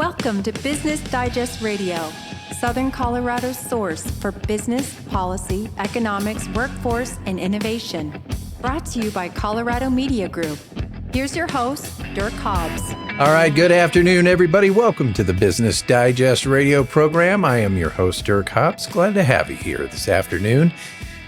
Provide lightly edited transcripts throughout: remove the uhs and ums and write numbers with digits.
Welcome to Business Digest Radio, Southern Colorado's source for business, policy, economics, workforce, and innovation. Brought to you by Colorado Media Group. Here's your host, Dirk Hobbs. All right, good afternoon, everybody. Welcome to the Business Digest Radio program. I am your host, Dirk Hobbs. Glad to have you here this afternoon.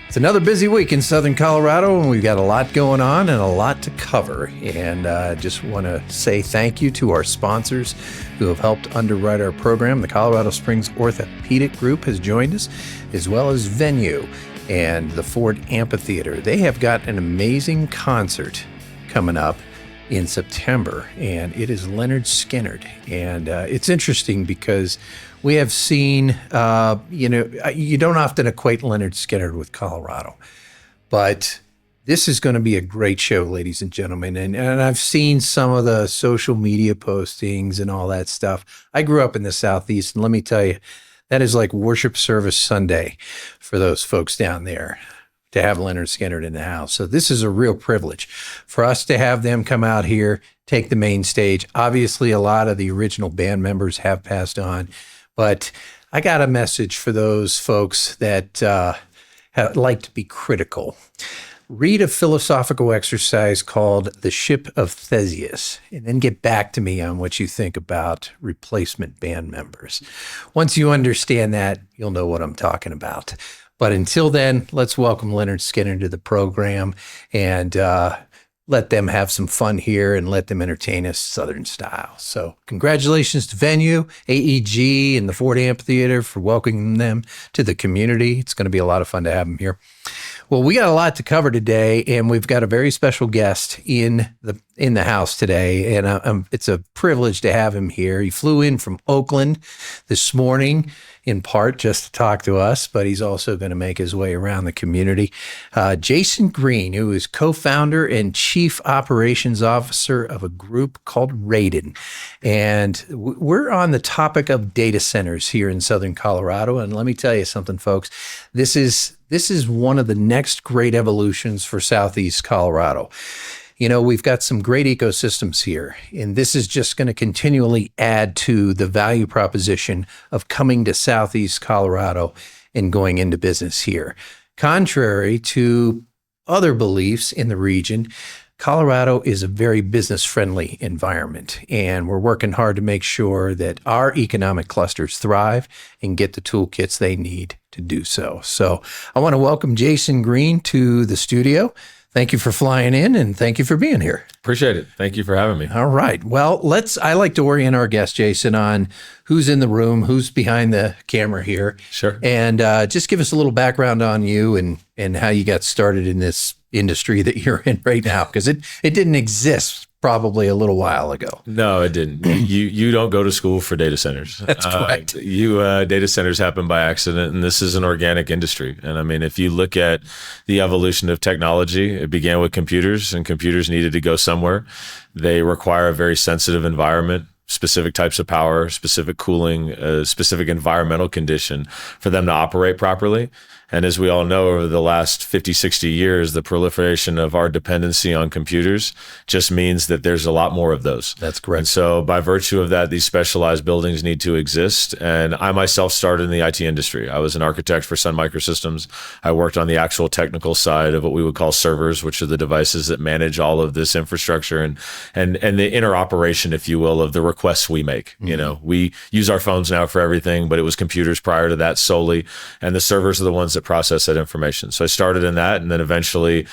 It's another busy week in Southern Colorado, and we've got a lot going on and a lot to cover. And I just want to say thank you to our sponsors who have helped underwrite our program. The Colorado Springs Orthopedic Group has joined us, as well as Venue and the Ford Amphitheater. They have got an amazing concert coming up in September, and it is Leonard Skinnard. And it's interesting because we have seen, you don't often equate Leonard Skinnard with Colorado, but this is going to be a great show, ladies and gentlemen. And I've seen some of the social media postings and all that stuff. I grew up in the Southeast, and let me tell you, that is like worship service Sunday for those folks down there, to have Leonard Skinnard in the house. So this is a real privilege for us to have them come out here, take the main stage. Obviously, a lot of the original band members have passed on, but I got a message for those folks that like to be critical. Read a philosophical exercise called The Ship of Theseus, and then get back to me on what you think about replacement band members. Once you understand that, you'll know what I'm talking about. But until then, let's welcome Leonard Skinnard to the program and let them have some fun here and let them entertain us Southern style. So congratulations to Venue, AEG, and the Ford Amphitheater for welcoming them to the community. It's going to be a lot of fun to have them here. Well, we got a lot to cover today, and we've got a very special guest in the house today, and it's a privilege to have him here. He flew in from Oakland this morning, in part just to talk to us, but he's also going to make his way around the community. Jason Green, who is co-founder and chief operations officer of a group called Raeden. And we're on the topic of data centers here in Southern Colorado. And let me tell you something, folks. This is one of the next great evolutions for Southeast Colorado. You know, we've got some great ecosystems here, and this is just going to continually add to the value proposition of coming to Southeast Colorado and going into business here. Contrary to other beliefs in the region, Colorado is a very business-friendly environment, and we're working hard to make sure that our economic clusters thrive and get the toolkits they need to do so. So I want to welcome Jason Green to the studio. Thank you for flying in, and thank you for being here. Appreciate it. Thank you for having me. All right. Well, I like to orient our guest, Jason, on who's in the room, who's behind the camera here. Sure. And just give us a little background on you and how you got started in this industry that you're in right now, because it didn't exist probably a little while ago. No, it didn't. You don't go to school for data centers. That's correct. Data centers happen by accident, and this is an organic industry. And I mean, if you look at the evolution of technology, it began with computers, and computers needed to go somewhere. They require a very sensitive environment, specific types of power, specific cooling, specific environmental condition for them to operate properly. And as we all know, over the last 50, 60 years, the proliferation of our dependency on computers just means that there's a lot more of those. That's correct. And so by virtue of that, these specialized buildings need to exist. And I myself started in the IT industry. I was an architect for Sun Microsystems. I worked on the actual technical side of what we would call servers, which are the devices that manage all of this infrastructure and the interoperation, if you will, of the requests we make. Mm-hmm. You know, we use our phones now for everything, but it was computers prior to that solely. And the servers are the ones that process that information. So I started in that, and then eventually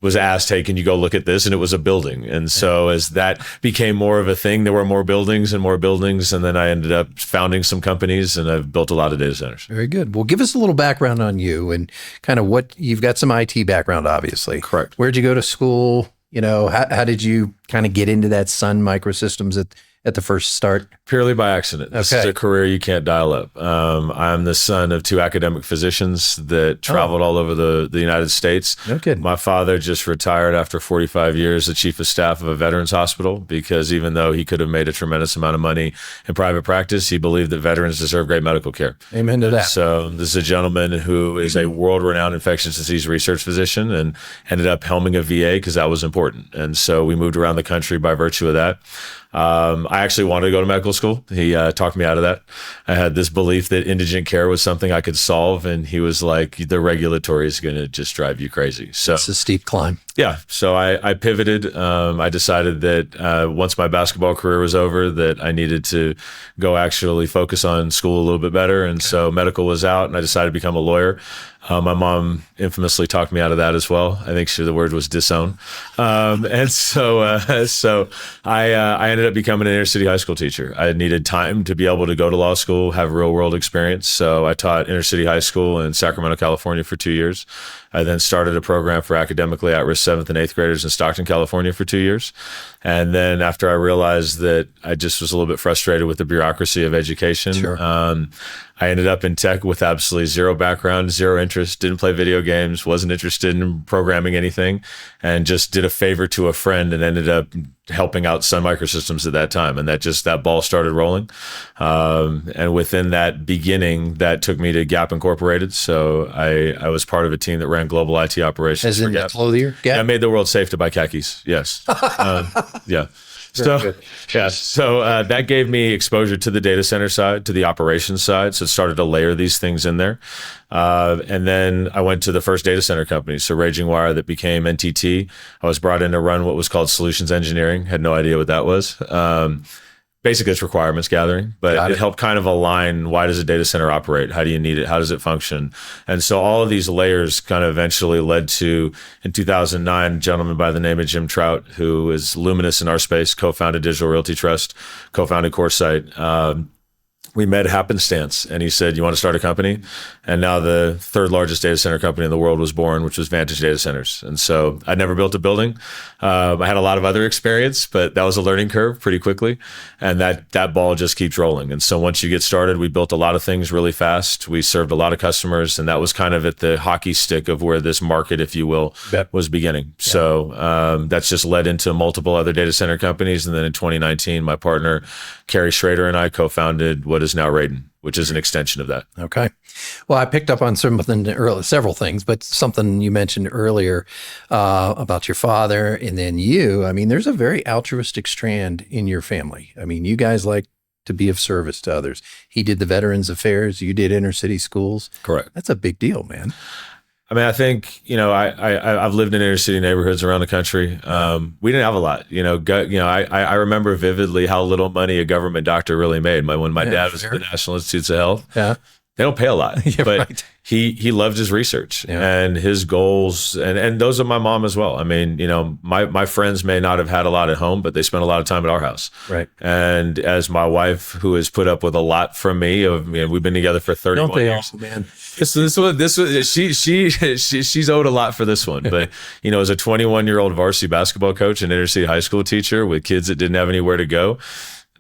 was asked, hey, can you go look at this? And it was a building. And so as that became more of a thing, there were more buildings. And then I ended up founding some companies, and I've built a lot of data centers. Very good. Well, give us a little background on you and kind of what you've got. Some IT background, obviously. Correct. Where'd you go to school? You know, how did you kind of get into that Sun Microsystems at the first start? Purely by accident. This is a career you can't dial up. I'm the son of two academic physicians that traveled all over the United States. No kidding. My father just retired after 45 years, the chief of staff of a veterans hospital, because even though he could have made a tremendous amount of money in private practice, he believed that veterans deserve great medical care. Amen to that. So this is a gentleman who is a world-renowned infectious disease research physician and ended up helming a VA because that was important. And so we moved around the country by virtue of that. I actually wanted to go to medical school. He talked me out of that. I had this belief that indigent care was something I could solve, and he was like, the regulatory is going to just drive you crazy. So it's a steep climb. Yeah. So I pivoted. I decided that once my basketball career was over, that I needed to go actually focus on school a little bit better. And so medical was out, and I decided to become a lawyer. My mom infamously talked me out of that as well. I think the word was disown. And so I ended up becoming an inner city high school teacher. I needed time to be able to go to law school, have real world experience. So I taught inner city high school in Sacramento, California for 2 years. I then started a program for academically at-risk 7th and 8th graders in Stockton, California for 2 years. And then after I realized that I just was a little bit frustrated with the bureaucracy of education, Sure. I ended up in tech with absolutely zero background, zero interest, didn't play video games, wasn't interested in programming anything, and just did a favor to a friend and ended up helping out Sun Microsystems at that time. And that ball started rolling. And within that beginning, that took me to Gap Incorporated. So I was part of a team that ran global IT operations. As in the clothier? Gap? Yeah, I made the world safe to buy khakis. Yes. Yeah. So that gave me exposure to the data center side, to the operations side. So it started to layer these things in there. And then I went to the first data center company, so Raging Wire, that became NTT. I was brought in to run what was called solutions engineering. Had no idea what that was. Basically, it's requirements gathering, but it helped kind of align, why does a data center operate? How do you need it? How does it function? And so all of these layers kind of eventually led to, in 2009, a gentleman by the name of Jim Trout, who is luminous in our space, co-founded Digital Realty Trust, co-founded CoreSite. We met happenstance, and he said, you want to start a company? And now the third largest data center company in the world was born, which was Vantage Data Centers. And so I'd never built a building. I had a lot of other experience, but that was a learning curve pretty quickly. And that ball just keeps rolling. And so once you get started, we built a lot of things really fast. We served a lot of customers, and that was kind of at the hockey stick of where this market, if you will, was beginning. Yeah. So that's just led into multiple other data center companies. And then in 2019, my partner, Carrie Schrader, and I co-founded what is now Raeden, which is an extension of that. Okay. Well, I picked up on several things, but something you mentioned earlier about your father and then you. I mean, there's a very altruistic strand in your family. I mean, you guys like to be of service to others. He did the Veterans Affairs. You did inner city schools. Correct. That's a big deal, man. I mean, I think, I've lived in inner city neighborhoods around the country. We didn't have a lot, I remember vividly how little money a government doctor really made. When my dad was at the National Institutes of Health, they don't pay a lot, but he loved his research and his goals. And those are my mom as well. I mean, my friends may not have had a lot at home, but they spent a lot of time at our house. Right. And as my wife, who has put up with a lot from me, we've been together for 31 don't they years. all, man? This one, she's owed a lot for this one. But, as a 21-year-old varsity basketball coach and inner city high school teacher with kids that didn't have anywhere to go,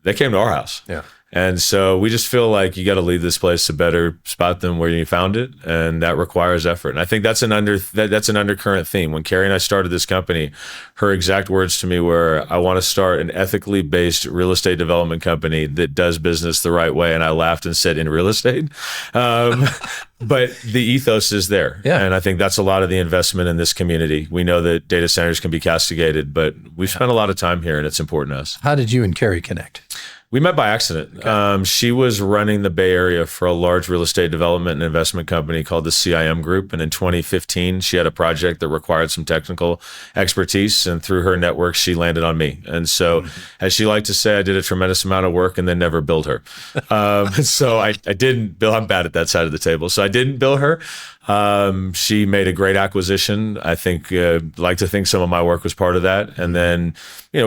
they came to our house. Yeah. And so we just feel like you got to leave this place a better spot than where you found it, and that requires effort. And I think that's an undercurrent theme. When Carrie and I started this company, her exact words to me were, "I want to start an ethically based real estate development company that does business the right way." And I laughed and said, "In real estate?" But the ethos is there. Yeah. And I think that's a lot of the investment in this community. We know that data centers can be castigated, but we've spent a lot of time here, and it's important to us. How did you and Carrie connect? We met by accident. Okay. She was running the Bay Area for a large real estate development and investment company called the CIM Group. And in 2015, she had a project that required some technical expertise. And through her network, she landed on me. And so, as she liked to say, I did a tremendous amount of work and then never billed her. So I didn't bill. I'm bad at that side of the table. So I didn't bill her. She made a great acquisition. I think, like to think some of my work was part of that. And then,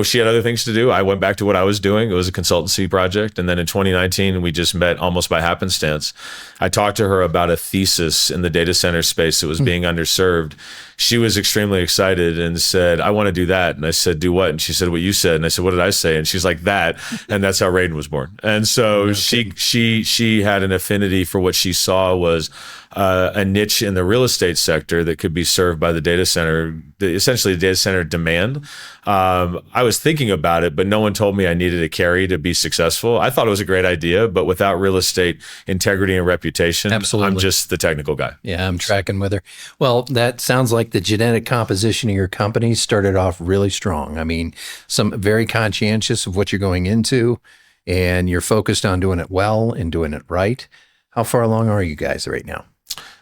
she had other things to do. I went back to what I was doing. It was a consultancy project. And then in 2019, we just met almost by happenstance. I talked to her about a thesis in the data center space that was being underserved. She was extremely excited and said, "I want to do that." And I said, "Do what?" And she said, "What you said." And I said, "What did I say?" And she's like, "That." And that's how Raeden was born. And so she had an affinity for what she saw was a niche in the real estate sector that could be served by the data center, essentially the data center demand. I was thinking about it, but no one told me I needed a Carrie to be successful. I thought it was a great idea, but without real estate integrity and reputation, absolutely, I'm just the technical guy. Yeah, I'm tracking with her. Well, that sounds like like the genetic composition of your company started off really strong. I mean, some very conscientious of what you're going into, and you're focused on doing it well and doing it right. How far along are you guys right now?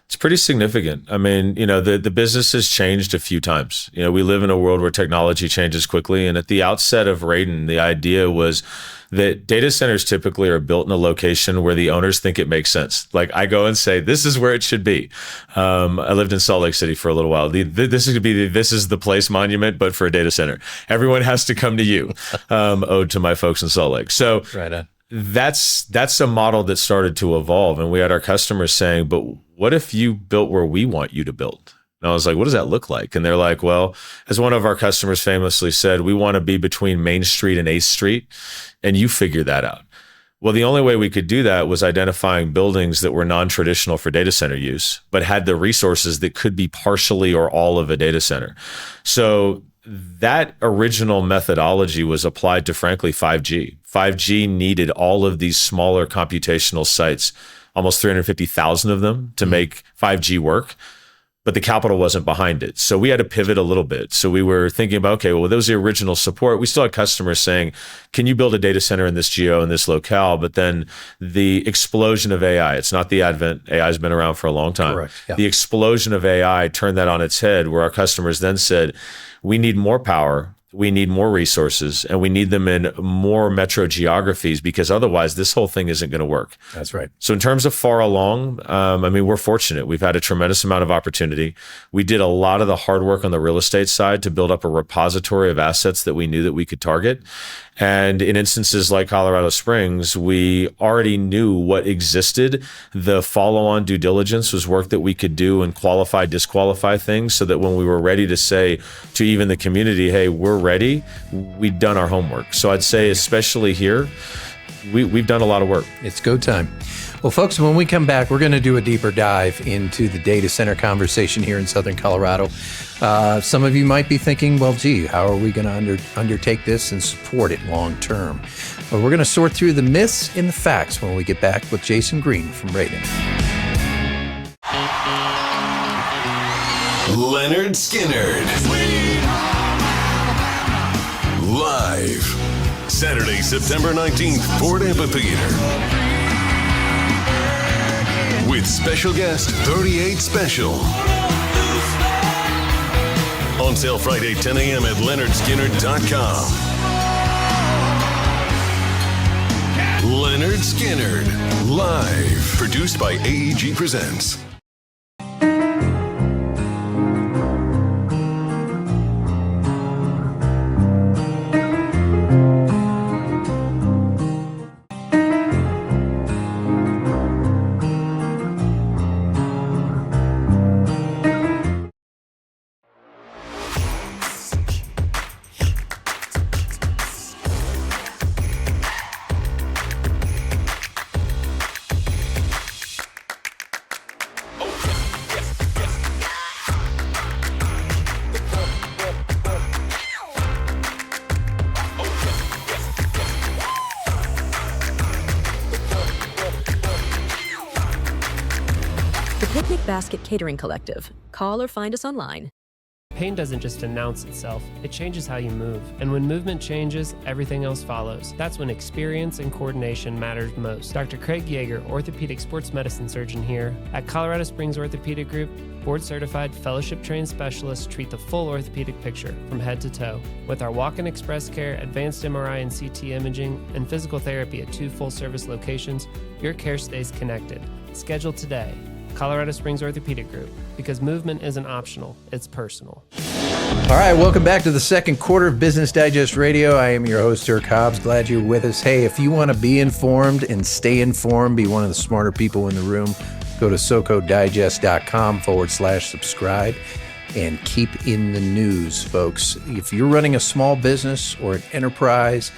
It's pretty significant. I mean, the business has changed a few times. We live in a world where technology changes quickly. And at the outset of Raeden, the idea was that data centers typically are built in a location where the owners think it makes sense. Like I go and say, this is where it should be. I lived in Salt Lake City for a little while. This is the place monument, but for a data center. Everyone has to come to you, ode to my folks in Salt Lake. So right on. That's a model that started to evolve. And we had our customers saying, but what if you built where we want you to build? And I was like, what does that look like? And they're like, well, as one of our customers famously said, we want to be between Main Street and 8th Street, and you figure that out. Well, the only way we could do that was identifying buildings that were non-traditional for data center use, but had the resources that could be partially or all of a data center. So that original methodology was applied to, frankly, 5G. 5G needed all of these smaller computational sites, almost 350,000 of them, to make 5G work. But the capital wasn't behind it. So we had to pivot a little bit. So we were thinking about, okay, well, that was the original support. We still had customers saying, can you build a data center in this geo, in this locale? But then the explosion of AI, it's not the advent. AI has been around for a long time. Correct. Yeah. The explosion of AI turned that on its head, where our customers then said, we need more power, we need more resources, and we need them in more metro geographies, because otherwise this whole thing isn't going to work. That's right. So in terms of far along, we're fortunate. We've had a tremendous amount of opportunity. We did a lot of the hard work on the real estate side to build up a repository of assets that we knew that we could target. And in instances like Colorado Springs, we already knew what existed. The follow-on due diligence was work that we could do and qualify, disqualify things, so that when we were ready to say to even the community, hey, we're ready, we'd done our homework. So I'd say, especially here, we've done a lot of work. It's go time. Well, folks, when we come back, we're going to do a deeper dive into the data center conversation here in Southern Colorado. Some of you might be thinking, well, gee, how are we going to undertake this and support it long term? Well, we're going to sort through the myths and the facts when we get back with Jason Green from Raeden. Leonard Skinnard. Live. Saturday, September 19th, Ford Amphitheater. With special guest 38 Special. On sale Friday, 10 a.m. at leonardskinnard.com. Leonard Skinnard. Live. Produced by AEG Presents. Picnic Basket Catering Collective. Call or find us online. Pain doesn't just announce itself, it changes how you move. And when movement changes, everything else follows. That's when experience and coordination matters most. Dr. Craig Yeager, orthopedic sports medicine surgeon here at Colorado Springs Orthopedic Group. Board-certified, fellowship-trained specialists treat the full orthopedic picture from head to toe. With our walk-in express care, advanced MRI and CT imaging, and physical therapy at 2 full-service locations, your care stays connected. Schedule today. Colorado Springs Orthopedic Group, because movement isn't optional, it's personal. All right, welcome back to the second quarter of Business Digest Radio. I am your host, Dirk Hobbs. Glad you're with us. Hey, if you want to be informed and stay informed, be one of the smarter people in the room, go to socodigest.com/subscribe and keep in the news, folks. If you're running a small business or an enterprise,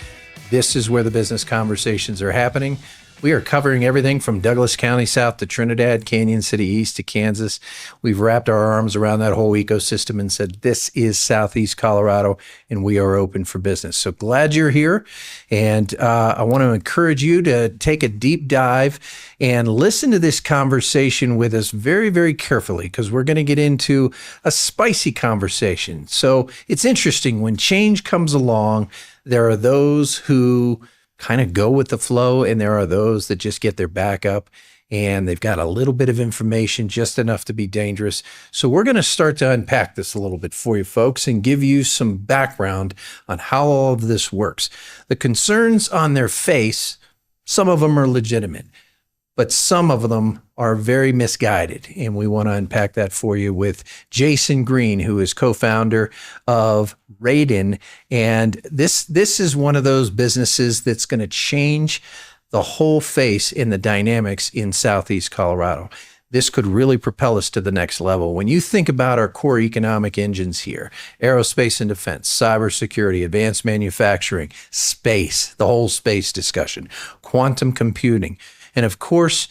this is where the business conversations are happening. We are covering everything from Douglas County south to Trinidad, Canyon City east to Kansas. We've wrapped our arms around that whole ecosystem and said, this is Southeast Colorado, and we are open for business. So glad you're here. And I want to encourage you to take a deep dive and listen to this conversation with us very, very carefully, because we're going to get into a spicy conversation. So it's interesting when change comes along, there are those who kind of go with the flow, and there are those that just get their back up and they've got a little bit of information, just enough to be dangerous. So we're going to start to unpack this a little bit for you folks and give you some background on how all of this works. The concerns on their face, some of them are legitimate, but some of them are very misguided. And we want to unpack that for you with Jason Green, who is co-founder of Raeden. And this is one of those businesses that's going to change the whole face in the dynamics in Southeast Colorado. This could really propel us to the next level. When you think about our core economic engines here, aerospace and defense, cybersecurity, advanced manufacturing, space, the whole space discussion, quantum computing, and of course,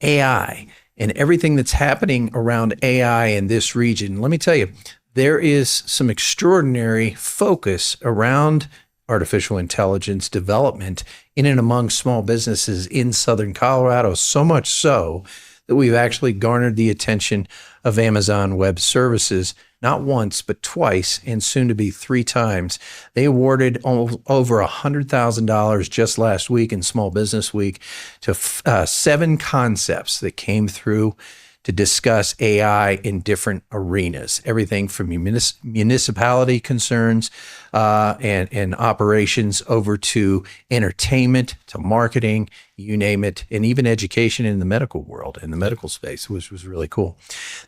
AI and everything that's happening around AI in this region. Let me tell you, there is some extraordinary focus around artificial intelligence development in and among small businesses in Southern Colorado, so much so that we've actually garnered the attention of Amazon Web Services, not once, but twice, and soon to be 3 times. They awarded over $100,000 just last week in Small Business Week to 7 concepts that came through to discuss AI in different arenas, everything from municipality concerns and operations over to entertainment, to marketing, you name it, and even education in the medical world, in the medical space, which was really cool.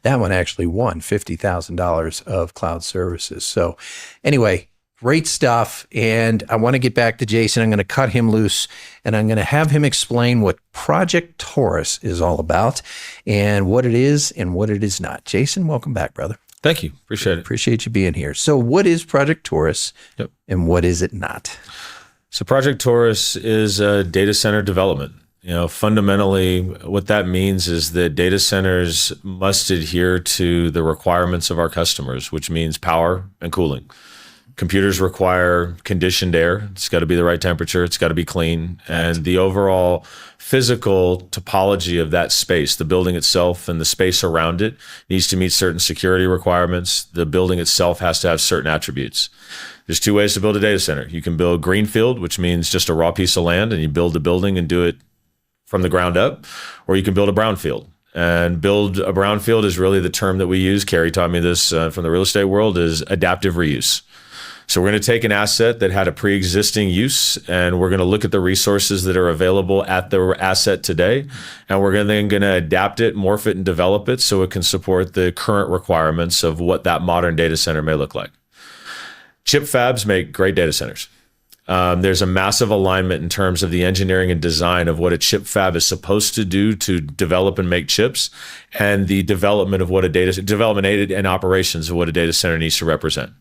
That one actually won $50,000 of cloud services. So anyway, great stuff. And I want to get back to Jason. I'm going to cut him loose and I'm going to have him explain what Project Taurus is all about and what it is and what it is not. Jason, welcome back, brother. Thank you. Appreciate it. Appreciate you being here. So what is Project Taurus and what is it not? So Project Taurus is a data center development. Fundamentally, what that means is that data centers must adhere to the requirements of our customers, which means power and cooling. Computers require conditioned air. It's got to be the right temperature. It's got to be clean. And the overall physical topology of that space, the building itself and the space around it, needs to meet certain security requirements. The building itself has to have certain attributes. There's 2 ways to build a data center. You can build greenfield, which means just a raw piece of land, and you build the building and do it from the ground up, or you can build a brownfield. And build a brownfield is really the term that we use. Carrie taught me this from the real estate world, is adaptive reuse. So we're going to take an asset that had a pre-existing use, and we're going to look at the resources that are available at the asset today, and we're then going to adapt it, morph it, and develop it so it can support the current requirements of what that modern data center may look like. Chip fabs make great data centers. There's a massive alignment in terms of the engineering and design of what a chip fab is supposed to do to develop and make chips, and the development of what development and operations of what a data center needs to represent.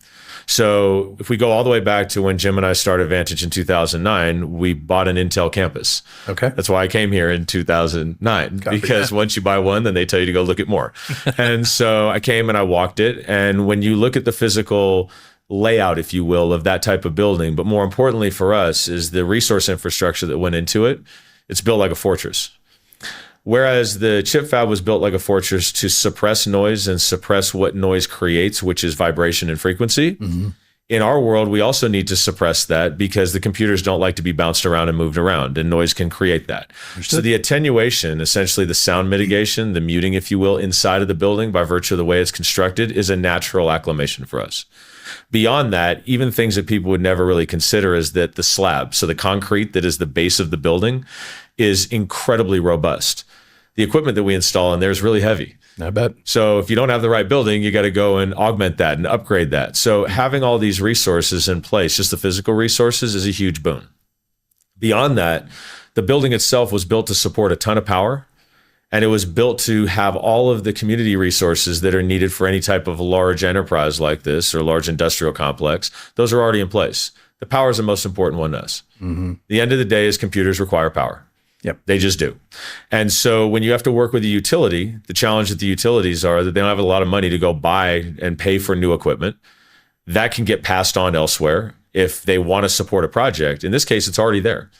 So if we go all the way back to when Jim and I started Vantage in 2009, we bought an Intel campus. Okay. That's why I came here in 2009, because once you buy one, then they tell you to go look at more. And so I came and I walked it. And when you look at the physical layout, if you will, of that type of building, but more importantly for us is the resource infrastructure that went into it, it's built like a fortress. Whereas the chip fab was built like a fortress to suppress noise and suppress what noise creates, which is vibration and frequency. Mm-hmm. In our world, we also need to suppress that because the computers don't like to be bounced around and moved around, and noise can create that. Understood. So the attenuation, essentially the sound mitigation, the muting, if you will, inside of the building by virtue of the way it's constructed is a natural acclimation for us. Beyond that, even things that people would never really consider is that the slab, so the concrete that is the base of the building, is incredibly robust. The equipment that we install in there is really heavy. I bet. So if you don't have the right building, you got to go and augment that and upgrade that. So having all these resources in place, just the physical resources, is a huge boon. Beyond that, the building itself was built to support a ton of power, and it was built to have all of the community resources that are needed for any type of large enterprise like this or large industrial complex. Those are already in place. The power is the most important one to us. Mm-hmm. The end of the day is computers require power. Yep. They just do. And so when you have to work with a utility, the challenge with the utilities are that they don't have a lot of money to go buy and pay for new equipment. That can get passed on elsewhere if they want to support a project. In this case, it's already there.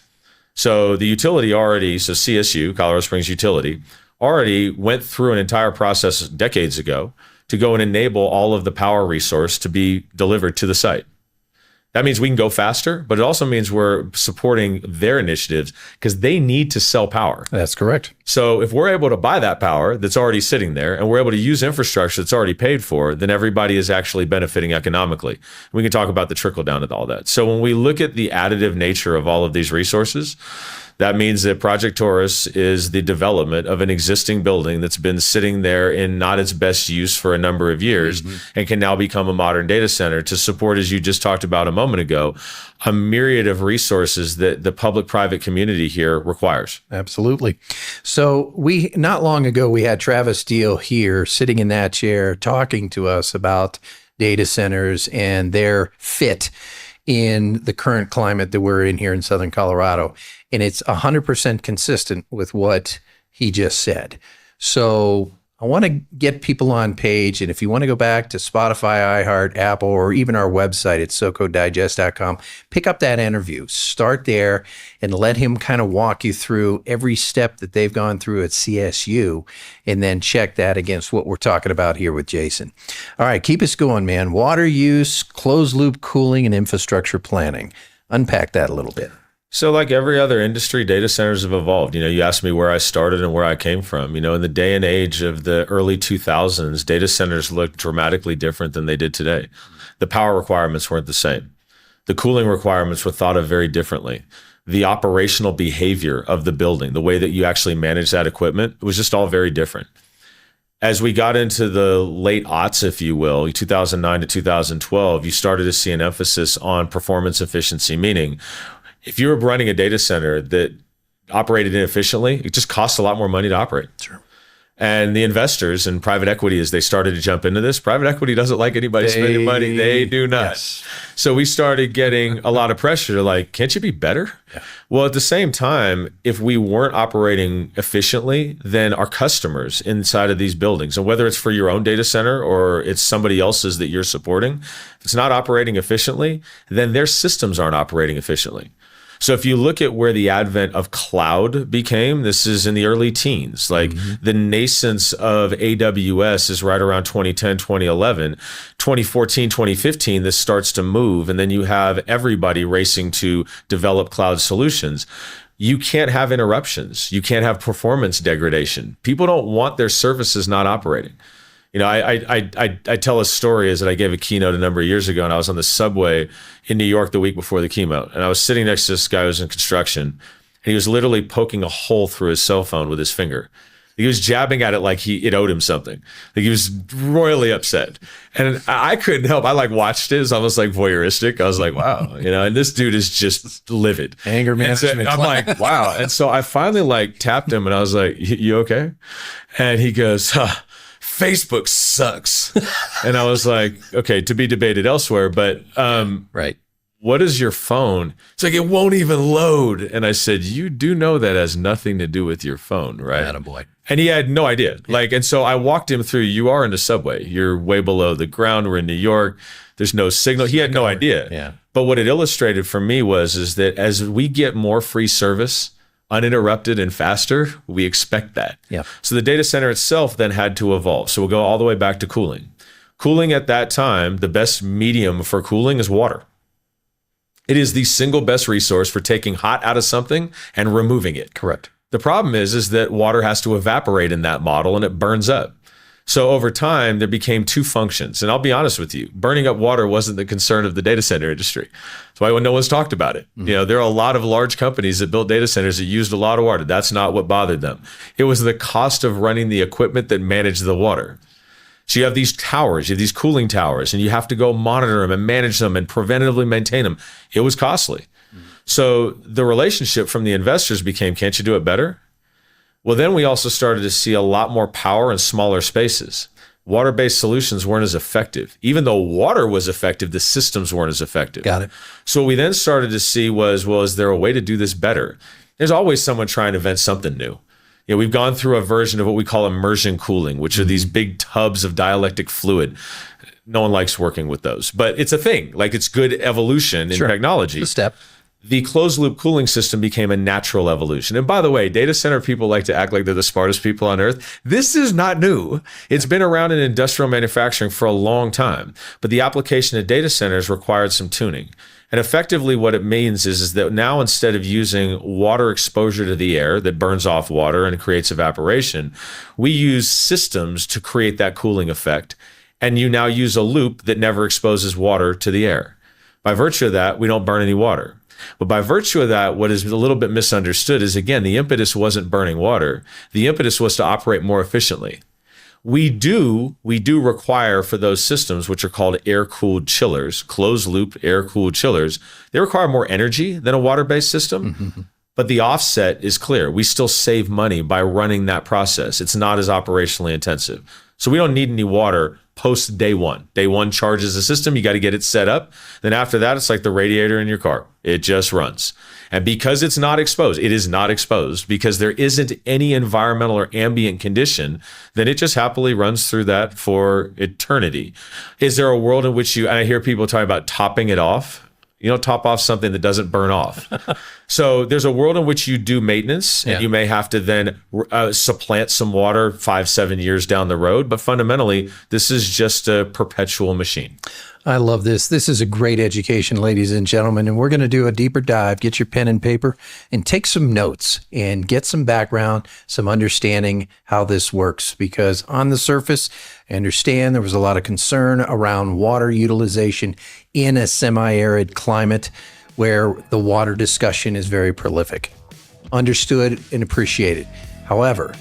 So the utility already, so CSU, Colorado Springs Utility, already went through an entire process decades ago to go and enable all of the power resource to be delivered to the site. That means we can go faster, but it also means we're supporting their initiatives because they need to sell power. That's correct. So if we're able to buy that power that's already sitting there and we're able to use infrastructure that's already paid for, then everybody is actually benefiting economically. We can talk about the trickle down of all that. So when we look at the additive nature of all of these resources, that means that Project Taurus is the development of an existing building that's been sitting there in not its best use for a number of years and can now become a modern data center to support, as you just talked about a moment ago, a myriad of resources that the public-private community here requires. Absolutely. So not long ago, we had Travis Deal here sitting in that chair talking to us about data centers and their fit in the current climate that we're in here in Southern Colorado. And it's 100% consistent with what he just said. So I want to get people on page. And if you want to go back to Spotify, iHeart, Apple, or even our website at socodigest.com, pick up that interview, start there, and let him kind of walk you through every step that they've gone through at CSU, and then check that against what we're talking about here with Jason. All right, keep us going, man. Water use, closed loop cooling, and infrastructure planning. Unpack that a little bit. So like every other industry, data centers have evolved. You asked me where I started and where I came from. In the day and age of the early 2000s, data centers looked dramatically different than they did today. The power requirements weren't the same. The cooling requirements were thought of very differently. The operational behavior of the building, the way that you actually manage that equipment, it was just all very different. As we got into the late aughts, if you will, 2009 to 2012, you started to see an emphasis on performance efficiency, meaning if you were running a data center that operated inefficiently, it just costs a lot more money to operate. Sure. And the investors and private equity, as they started to jump into this, private equity doesn't like anybody spending money. They do not. Yes. So we started getting a lot of pressure, like, can't you be better? Yeah. Well, at the same time, if we weren't operating efficiently, then our customers inside of these buildings, and whether it's for your own data center or it's somebody else's that you're supporting, if it's not operating efficiently, then their systems aren't operating efficiently. So if you look at where the advent of cloud became, this is in the early teens. Like the nascence of AWS is right around 2010, 2011. 2014, 2015, this starts to move. And then you have everybody racing to develop cloud solutions. You can't have interruptions. You can't have performance degradation. People don't want their services not operating. I tell a story is that I gave a keynote a number of years ago, and I was on the subway in New York the week before the keynote, and I was sitting next to this guy who was in construction, and he was literally poking a hole through his cell phone with his finger. He was jabbing at it like it owed him something. Like he was royally upset, and I couldn't help. I watched it. It was almost like voyeuristic. I was like, wow, and this dude is just livid. Anger management. I'm like, wow. And so I finally tapped him, and I was like, you okay? And he goes, Facebook sucks. And I was like, okay, to be debated elsewhere, but right. What is your phone? It's like, it won't even load. And I said, you do know that has nothing to do with your phone, right? Attaboy. And he had no idea. And so I walked him through, you are in the subway. You're way below the ground. We're in New York. There's no signal. He had no idea. Yeah. But what it illustrated for me is that as we get more free service, uninterrupted and faster, we expect that. Yeah. So the data center itself then had to evolve. So we'll go all the way back to cooling. Cooling at that time, the best medium for cooling is water. It is the single best resource for taking hot out of something and removing it. Correct. The problem is that water has to evaporate in that model and it burns up. So over time, there became two functions. And I'll be honest with you, burning up water wasn't the concern of the data center industry. That's why no one's talked about it. There are a lot of large companies that built data centers that used a lot of water. That's not what bothered them. It was the cost of running the equipment that managed the water. So you have these towers, you have these cooling towers, and you have to go monitor them and manage them and preventatively maintain them. It was costly. So the relationship from the investors became, can't you do it better? Well, then we also started to see a lot more power in smaller spaces. Water-based solutions weren't as effective. Even though water was effective, the systems weren't as effective. Got it. So what we then started to see was, well, is there a way to do this better? There's always someone trying to invent something new. We've gone through a version of what we call immersion cooling, which are these big tubs of dielectric fluid. No one likes working with those, but it's a thing. Like, it's good evolution in technology. It's a step. The closed loop cooling system became a natural evolution. And by the way, data center people like to act like they're the smartest people on earth. This is not new. It's been around in industrial manufacturing for a long time, but the application of data centers required some tuning. And effectively what it means is that now, instead of using water exposure to the air that burns off water and creates evaporation, we use systems to create that cooling effect. And you now use a loop that never exposes water to the air. By virtue of that, we don't burn any water. But by virtue of that, what is a little bit misunderstood is, again, the impetus wasn't burning water. The impetus was to operate more efficiently. We do require for those systems, which are called air-cooled chillers, closed-loop air-cooled chillers, they require more energy than a water-based system. But the offset is clear. We still save money by running that process. It's not as operationally intensive. So we don't need any water post day one. Day one charges the system. You got to get it set up. Then after that, it's like the radiator in your car. It just runs. And because it's not exposed, it is not exposed because there isn't any environmental or ambient condition, then it just happily runs through that for eternity. Is there a world in which and I hear people talking about topping it off. You don't top off something that doesn't burn off. So there's a world in which you do maintenance and you may have to then supplant some water 5-7 years down the road. But fundamentally, this is just a perpetual machine. I love this. This is a great education, ladies and gentlemen, and we're going to do a deeper dive. Get your pen and paper and take some notes and get some background, some understanding how this works, because on the surface, I understand there was a lot of concern around water utilization in a semi-arid climate where the water discussion is very prolific. Understood and appreciated. However,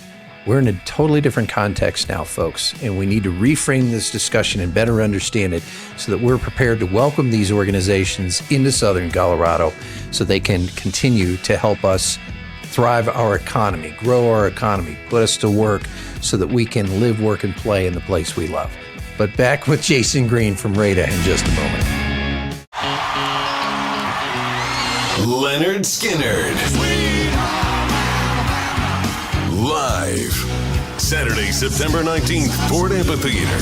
we're in a totally different context now, folks, and we need to reframe this discussion and better understand it so that we're prepared to welcome these organizations into Southern Colorado so they can continue to help us thrive our economy, grow our economy, put us to work so that we can live, work, and play in the place we love. But back with Jason Green from Raeden in just a moment. Leonard Skinnard. Live. Saturday, September 19th, Ford Amphitheater.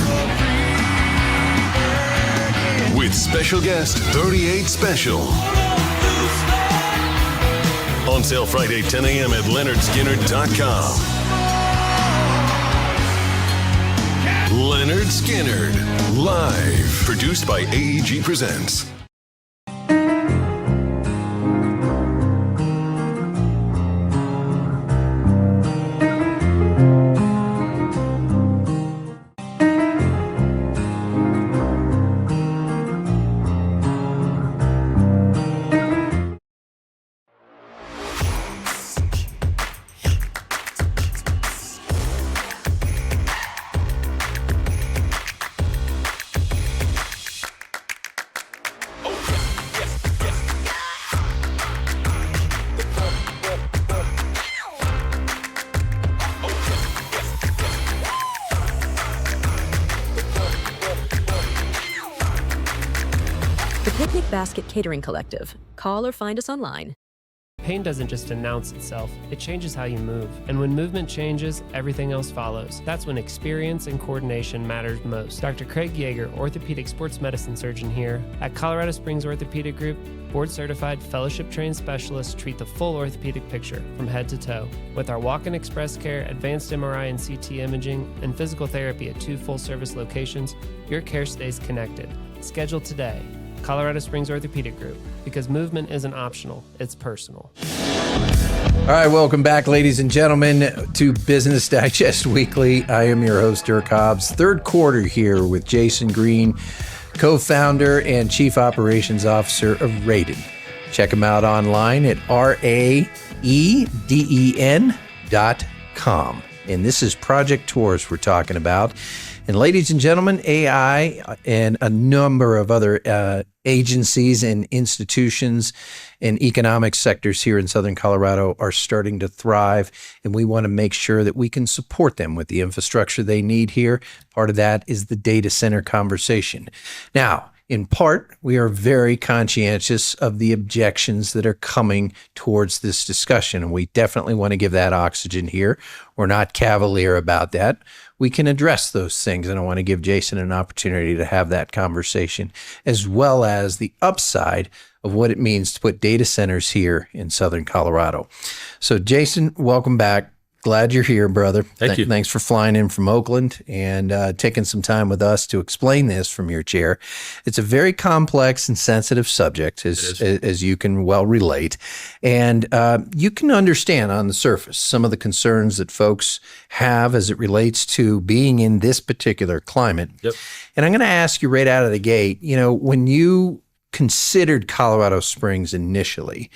With special guest 38 Special. On sale Friday, 10 a.m. at leonardskinnard.com. Leonard Skinnard. Live. Produced by AEG Presents. Picnic Basket Catering Collective. Call or find us online. Pain doesn't just announce itself, it changes how you move. And when movement changes, everything else follows. That's when experience and coordination matters most. Dr. Craig Yeager, orthopedic sports medicine surgeon here at Colorado Springs Orthopedic Group, board-certified, fellowship-trained specialists treat the full orthopedic picture from head to toe. With our walk-in express care, advanced MRI and CT imaging, and physical therapy at 2 full-service locations, your care stays connected. Schedule today. Colorado Springs Orthopedic Group, because movement isn't optional, it's personal. All right, welcome back, ladies and gentlemen, to Business Digest Weekly. I am your host, Dirk Hobbs. Third quarter here with Jason Green, co-founder and chief operations officer of Raeden. Check him out online at raeden.com. And this is Project Taurus we're talking about. And ladies and gentlemen, AI and a number of other agencies and institutions and economic sectors here in Southern Colorado are starting to thrive, and we want to make sure that we can support them with the infrastructure they need here. Part of that is the data center conversation. Now, In part, we are very conscientious of the objections that are coming towards this discussion, and we definitely want to give that oxygen here. We're not cavalier about that. We can address those things, and I want to give Jason an opportunity to have that conversation, as well as the upside of what it means to put data centers here in Southern Colorado. So, Jason, welcome back. Glad you're here, brother. Thank you. Thanks for flying in from Oakland and taking some time with us to explain this from your chair. It's a very complex and sensitive subject, as you can well relate. And you can understand on the surface some of the concerns that folks have as it relates to being in this particular climate. Yep. And I'm going to ask you right out of the gate, when you considered Colorado Springs initially,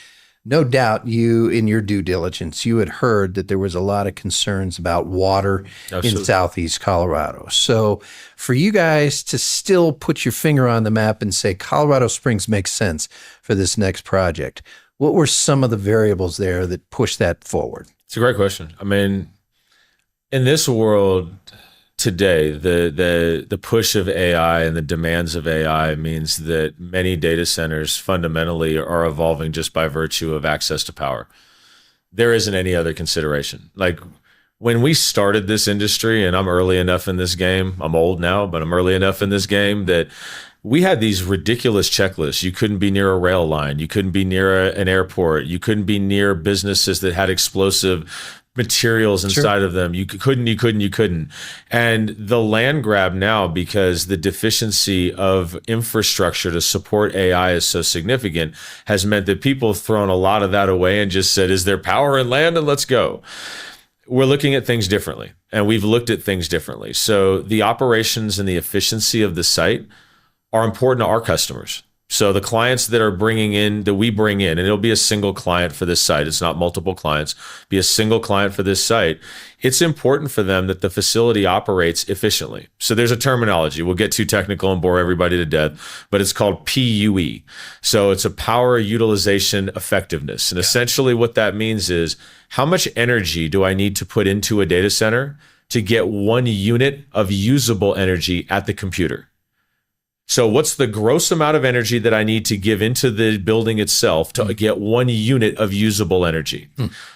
no doubt you, in your due diligence, you had heard that there was a lot of concerns about water in Southeast Colorado. So for you guys to still put your finger on the map and say Colorado Springs makes sense for this next project, what were some of the variables there that pushed that forward? It's a great question. I mean, in this world today, the push of AI and the demands of AI means that many data centers fundamentally are evolving just by virtue of access to power. There isn't any other consideration. Like when we started this industry, and I'm early enough in this game, I'm old now, but I'm early enough in this game that we had these ridiculous checklists. You couldn't be near a rail line. You couldn't be near an airport. You couldn't be near businesses that had explosive materials inside of them. You couldn't. And the land grab now, because the deficiency of infrastructure to support AI is so significant, has meant that people have thrown a lot of that away and just said, is there power in land? And let's go. We're looking at things differently, and we've looked at things differently. So the operations and the efficiency of the site are important to our customers. So the clients that we bring in, and it'll be a single client for this site. It's not multiple clients, be a single client for this site. It's important for them that the facility operates efficiently. So there's a terminology. We'll get too technical and bore everybody to death, but it's called PUE. So it's a power utilization effectiveness. And essentially what that means is, how much energy do I need to put into a data center to get 1 unit of usable energy at the computer? So what's the gross amount of energy that I need to give into the building itself to get 1 unit of usable energy?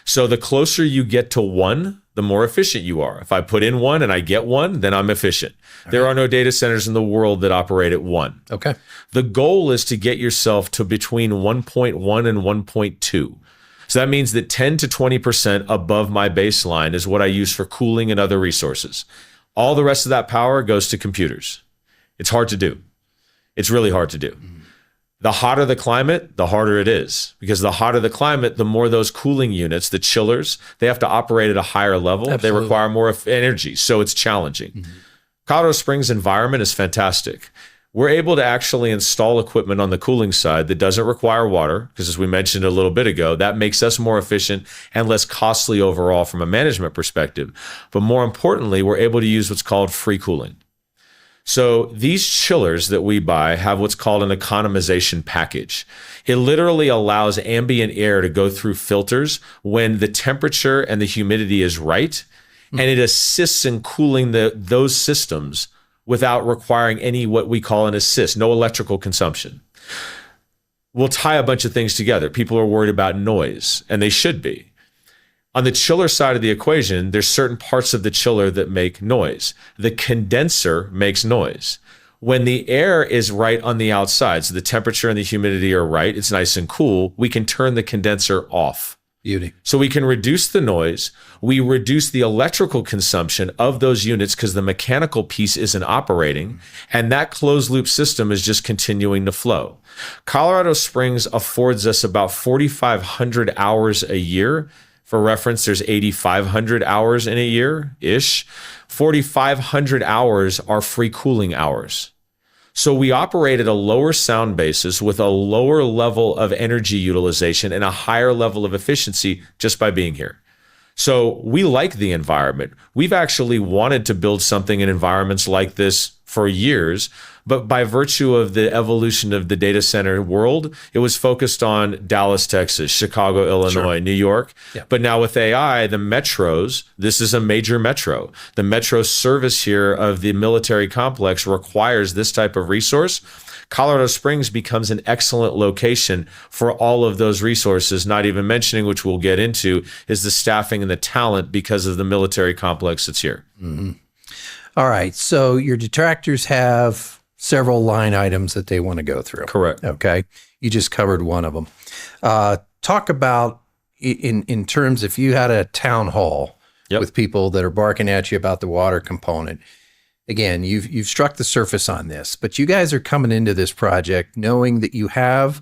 So the closer you get to 1, the more efficient you are. If I put in 1 and I get 1, then I'm efficient. There are no data centers in the world that operate at 1. Okay. The goal is to get yourself to between 1.1 and 1.2. So that means that 10 to 20% above my baseline is what I use for cooling and other resources. All the rest of that power goes to computers. It's hard to do. It's really hard to do. The hotter the climate, the harder it is, because the hotter the climate, the more those cooling units, the chillers, they have to operate at a higher level. Absolutely. They require more energy. So it's challenging. Colorado Springs environment is fantastic. We're able to actually install equipment on the cooling side that doesn't require water, because as we mentioned a little bit ago, that makes us more efficient and less costly overall from a management perspective. But more importantly, we're able to use what's called free cooling. So these chillers that we buy have what's called an economization package. It literally allows ambient air to go through filters when the temperature and the humidity is right, and it assists in cooling those systems without requiring any what we call an assist, no electrical consumption. We'll tie a bunch of things together. People are worried about noise, and they should be. On the chiller side of the equation, there's certain parts of the chiller that make noise. The condenser makes noise. When the air is right on the outside, so the temperature and the humidity are right, it's nice and cool, we can turn the condenser off. Beauty. So we can reduce the noise. We reduce the electrical consumption of those units because the mechanical piece isn't operating, and that closed loop system is just continuing to flow. Colorado Springs affords us about 4,500 hours a year. For reference, there's 8,500 hours in a year-ish. 4,500 hours are free cooling hours. So we operate at a lower sound basis with a lower level of energy utilization and a higher level of efficiency just by being here. So we like the environment. We've actually wanted to build something in environments like this for years, But by virtue of the evolution of the data center world, it was focused on Dallas, Texas, Chicago, Illinois, New York. Yeah. But now with AI, the metros, this is a major metro. The metro service here of the military complex requires this type of resource. Colorado Springs becomes an excellent location for all of those resources, not even mentioning, which we'll get into, is the staffing and the talent because of the military complex that's here. Mm-hmm. All right. So your detractors have several line items that they want to go through. Correct. Okay. You just covered one of them. Talk about in terms, if you had a town hall with people that are barking at you about the water component. Again, you've struck the surface on this, but you guys are coming into this project knowing that you have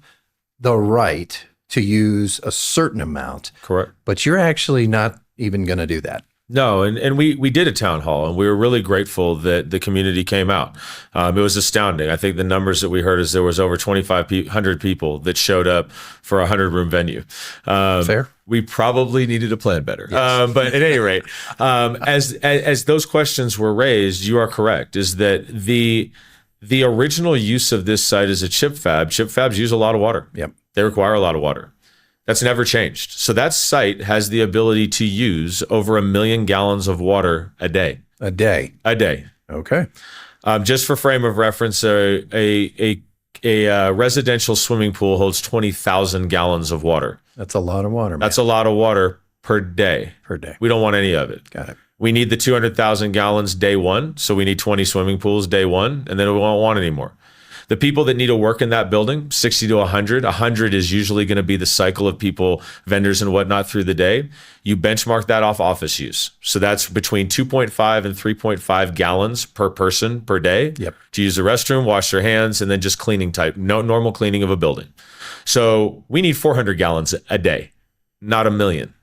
the right to use a certain amount. Correct. But you're actually not even going to do that. No, and we did a town hall, and we were really grateful that the community came out. It was astounding. I think the numbers that we heard is there was over 2,500 people that showed up for a 100-room venue. Fair. We probably needed to plan better. Yes. But at any rate, as those questions were raised, you are correct, is that the original use of this site as a chip fab, chip fabs use a lot of water. Yep. They require a lot of water. That's never changed. So that site has the ability to use over 1 million gallons of water a day. A day. A day. Okay. Just for frame of reference, a residential swimming pool holds 20,000 gallons of water. That's a lot of water, man. That's a lot of water per day. Per day. We don't want any of it. Got it. We need the 200,000 gallons day one, so we need 20 swimming pools day one, and then we won't want any more. The people that need to work in that building, 60 to 100, 100 is usually going to be the cycle of people, vendors and whatnot through the day. You benchmark that off office use. So that's between 2.5 and 3.5 gallons per person per day to use the restroom, wash their hands, and then just cleaning type, no normal cleaning of a building. So we need 400 gallons a day, not 1 million.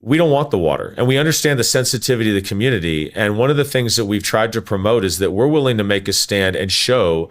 We don't want the water, and we understand the sensitivity of the community. And one of the things that we've tried to promote is that we're willing to make a stand and show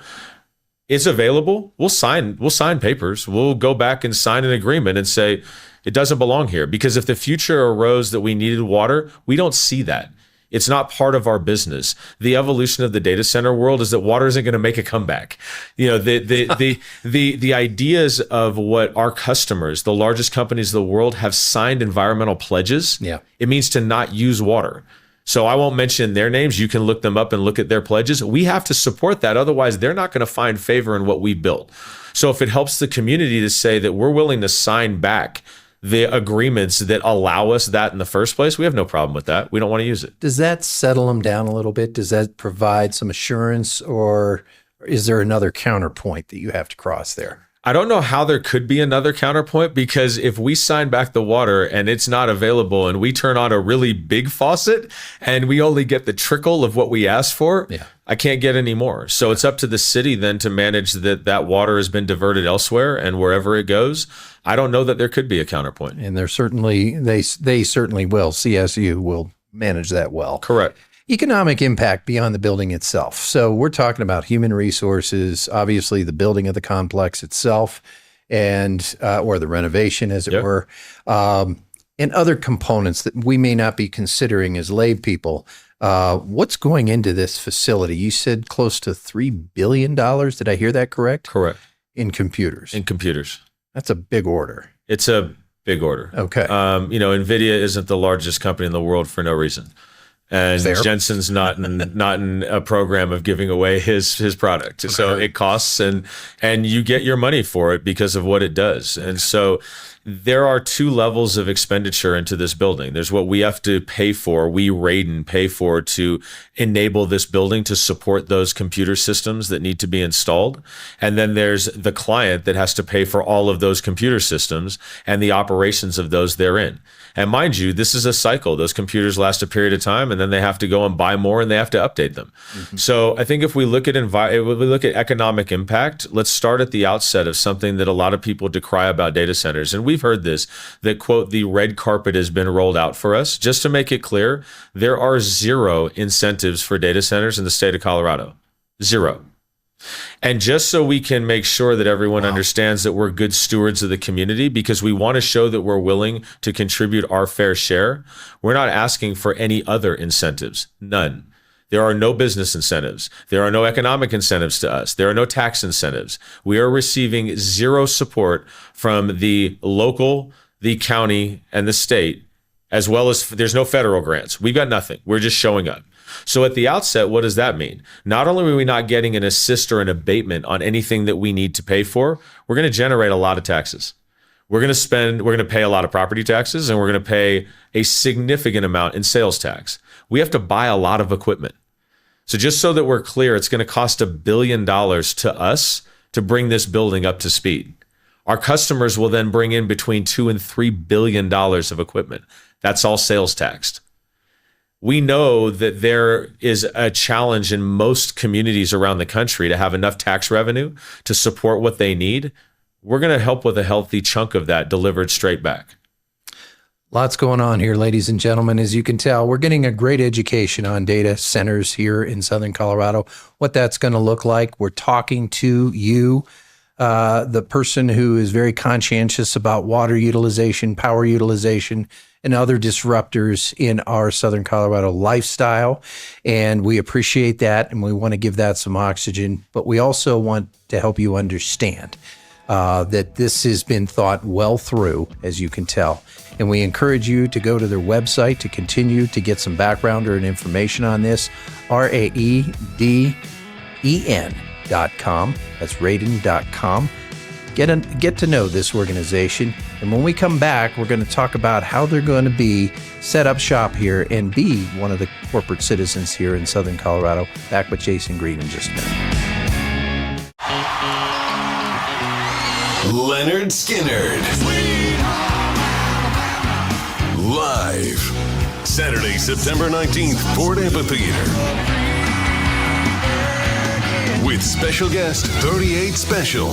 it's available. We'll sign papers. We'll go back and sign an agreement and say it doesn't belong here. Because if the future arose that we needed water, we don't see that. It's not part of our business. The evolution of the data center world is that water isn't going to make a comeback. You know, the ideas of what our customers, the largest companies of the world, have signed environmental pledges. Yeah. It means to not use water. So I won't mention their names. You can look them up and look at their pledges. We have to support that. Otherwise, they're not going to find favor in what we built. So if it helps the community to say that we're willing to sign back the agreements that allow us that in the first place, we have no problem with that. We don't want to use it. Does that settle them down a little bit? Does that provide some assurance, or is there another counterpoint that you have to cross there? I don't know how there could be another counterpoint, because if we sign back the water and it's not available and we turn on a really big faucet and we only get the trickle of what we asked for, I can't get any more. So it's up to the city then to manage that water has been diverted elsewhere and wherever it goes. I don't know that there could be a counterpoint. And they certainly will. CSU will manage that well. Correct. Economic impact beyond the building itself. So we're talking about human resources, obviously the building of the complex itself, and or the renovation, as it were, and other components that we may not be considering as lay people. What's going into this facility? You said close to $3 billion. Did I hear that correct? Correct. In computers. In computers. That's a big order. It's a big order. Okay. NVIDIA isn't the largest company in the world for no reason. And Fair. Jensen's not in a program of giving away his product. So it costs, and you get your money for it because of what it does. And so there are two levels of expenditure into this building. There's what we have to pay for, we Raeden pay for to enable this building to support those computer systems that need to be installed. And then there's the client that has to pay for all of those computer systems and the operations of those therein. And mind you, this is a cycle. Those computers last a period of time, and then they have to go and buy more, and they have to update them. Mm-hmm. So I think if we look at economic impact, let's start at the outset of something that a lot of people decry about data centers. And we've heard this, that, quote, the red carpet has been rolled out for us. Just to make it clear, there are zero incentives for data centers in the state of Colorado. Zero. And just so we can make sure that everyone understands that we're good stewards of the community, because we want to show that we're willing to contribute our fair share, we're not asking for any other incentives. None. There are no business incentives. There are no economic incentives to us. There are no tax incentives. We are receiving zero support from the local, the county, and the state, as well as there's no federal grants. We've got nothing. We're just showing up. So at the outset, what does that mean? Not only are we not getting an assist or an abatement on anything that we need to pay for, we're going to generate a lot of taxes. We're going to pay a lot of property taxes, and we're going to pay a significant amount in sales tax. We have to buy a lot of equipment. So just so that we're clear, it's going to cost $1 billion to us to bring this building up to speed. Our customers will then bring in between $2 and $3 billion of equipment. That's all sales taxed. We know that there is a challenge in most communities around the country to have enough tax revenue to support what they need. We're going to help with a healthy chunk of that delivered straight back. Lots going on here, ladies and gentlemen. As you can tell, we're getting a great education on data centers here in Southern Colorado, what that's going to look like. We're talking to you, the person who is very conscientious about water utilization, power utilization, and other disruptors in our Southern Colorado lifestyle. And we appreciate that, and we want to give that some oxygen. But we also want to help you understand that this has been thought well through, as you can tell. And we encourage you to go to their website to continue to get some background or information on this, Raeden.com. That's Raeden.com. Get to know this organization. And when we come back, we're going to talk about how they're going to be set up shop here and be one of the corporate citizens here in Southern Colorado. Back with Jason Green in just a minute. Leonard Skinnard. Live. Saturday, September 19th, Ford Amphitheater. With special guest 38 Special.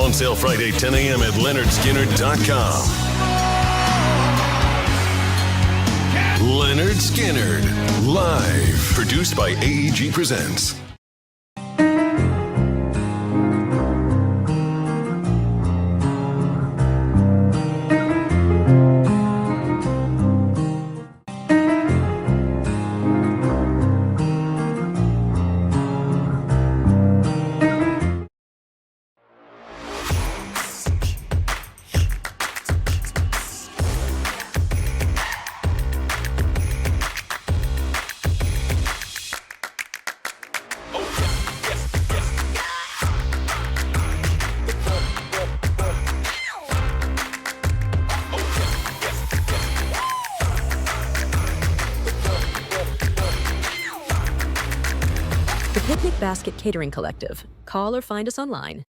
On sale Friday, 10 a.m. at leonardskinnard.com. Leonard Skinnard. Live. Produced by AEG Presents. Picnic Basket Catering Collective. Call or find us online.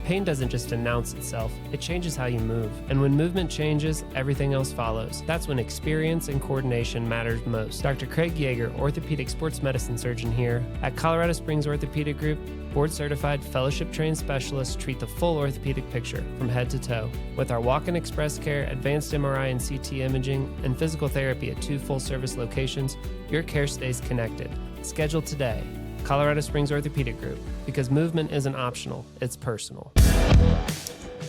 Pain doesn't just announce itself, it changes how you move. And when movement changes, everything else follows. That's when experience and coordination matters most. Dr. Craig Yeager, orthopedic sports medicine surgeon here at Colorado Springs Orthopedic Group, board-certified, fellowship-trained specialists treat the full orthopedic picture from head to toe. With our walk-in express care, advanced MRI and CT imaging, and physical therapy at 2 full-service locations, your care stays connected. Schedule today. Colorado Springs Orthopedic Group, because movement isn't optional, it's personal.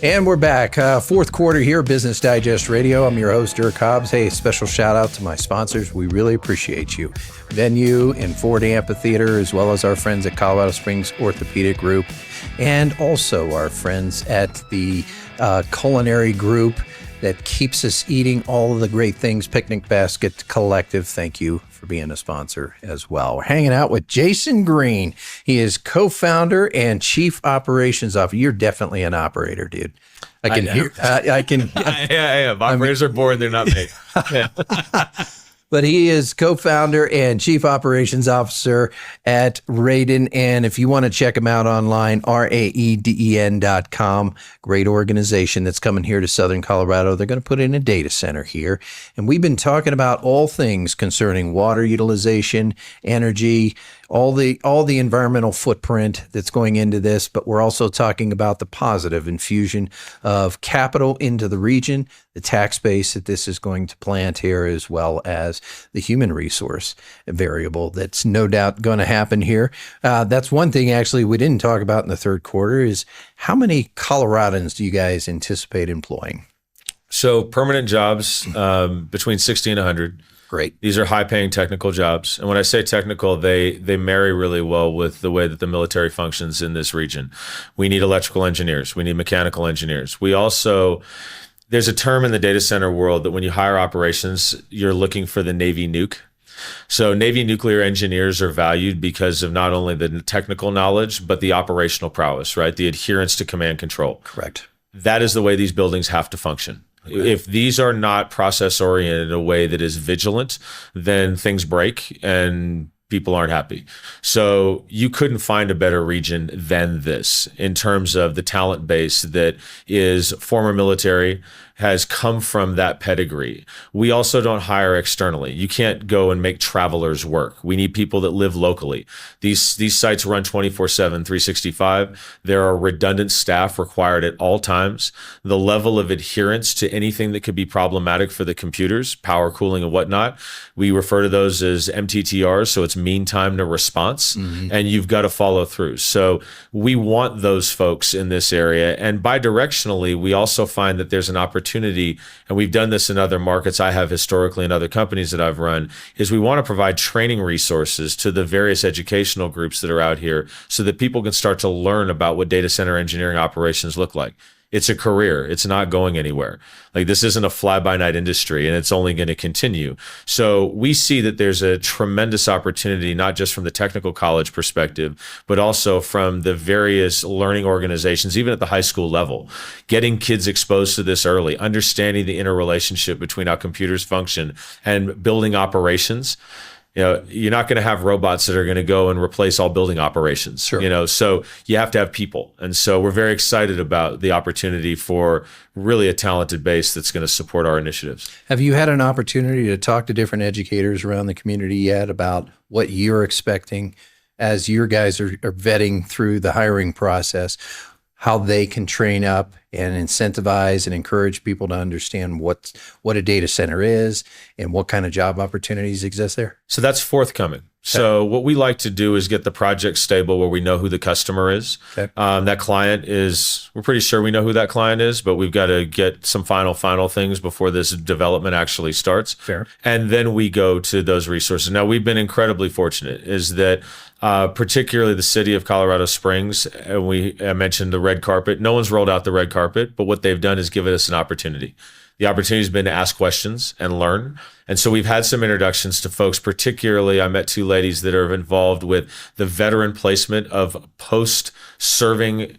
And we're back. Fourth quarter here, Business Digest Radio. I'm your host, Dirk Hobbs. Hey, special shout out to my sponsors. We really appreciate you. Venue and Ford Amphitheater, as well as our friends at Colorado Springs Orthopedic Group, and also our friends at the Culinary Group that keeps us eating all of the great things, Picnic Basket Collective. Thank you for being a sponsor as well. We're hanging out with Jason Green. He is co-founder and chief operations officer. You're definitely an operator, dude. I can hear. I can. Yeah. Operators are bored. They're not me. Yeah. But he is co-founder and chief operations officer at Raeden. And if you want to check him out online, Raeden.com. Great organization that's coming here to Southern Colorado. They're going to put in a data center here. And we've been talking about all things concerning water utilization, energy, all the environmental footprint that's going into this, but we're also talking about the positive infusion of capital into the region, the tax base that this is going to plant here, as well as the human resource variable that's no doubt going to happen here. That's one thing actually we didn't talk about in the third quarter is how many Coloradans do you guys anticipate employing? So permanent jobs between 60 and 100. Great. These are high-paying technical jobs. And when I say technical, they marry really well with the way that the military functions in this region. We need electrical engineers. We need mechanical engineers. We also, there's a term in the data center world that when you hire operations, you're looking for the Navy nuke. So Navy nuclear engineers are valued because of not only the technical knowledge, but the operational prowess, right? The adherence to command control. Correct. That is the way these buildings have to function. If these are not process oriented in a way that is vigilant, then things break and people aren't happy. So you couldn't find a better region than this in terms of the talent base that is former military, has come from that pedigree. We also don't hire externally. You can't go and make travelers work. We need people that live locally. These sites run 24/7, 365. There are redundant staff required at all times. The level of adherence to anything that could be problematic for the computers, power, cooling, and whatnot, we refer to those as MTTRs, so it's mean time to response, and you've got to follow through. So we want those folks in this area. And bidirectionally, we also find that there's an opportunity, and we've done this in other markets I have historically in other companies that I've run, is we want to provide training resources to the various educational groups that are out here so that people can start to learn about what data center engineering operations look like. It's a career. It's not going anywhere. Like, this isn't a fly-by-night industry, and it's only going to continue. So we see that there's a tremendous opportunity, not just from the technical college perspective, but also from the various learning organizations, even at the high school level, getting kids exposed to this early, understanding the interrelationship between how computers function and building operations. You know, you're not going to have robots that are going to go and replace all building operations. Sure. You know, so you have to have people. And so we're very excited about the opportunity for really a talented base that's going to support our initiatives. Have you had an opportunity to talk to different educators around the community yet about what you're expecting as your guys are vetting through the hiring process, how they can train up and incentivize and encourage people to understand what a data center is and what kind of job opportunities exist there? So that's forthcoming. So what we like to do is get the project stable where we know who the customer is. Okay. That client is, we're pretty sure we know who that client is, but we've got to get some final things before this development actually starts. Fair. And then we go to those resources. Now, we've been incredibly fortunate is that particularly the city of Colorado Springs, and I mentioned the red carpet. No one's rolled out the red carpet, but what they've done is given us an opportunity. The opportunity has been to ask questions and learn. And so we've had some introductions to folks, particularly I met two ladies that are involved with the veteran placement of post-serving,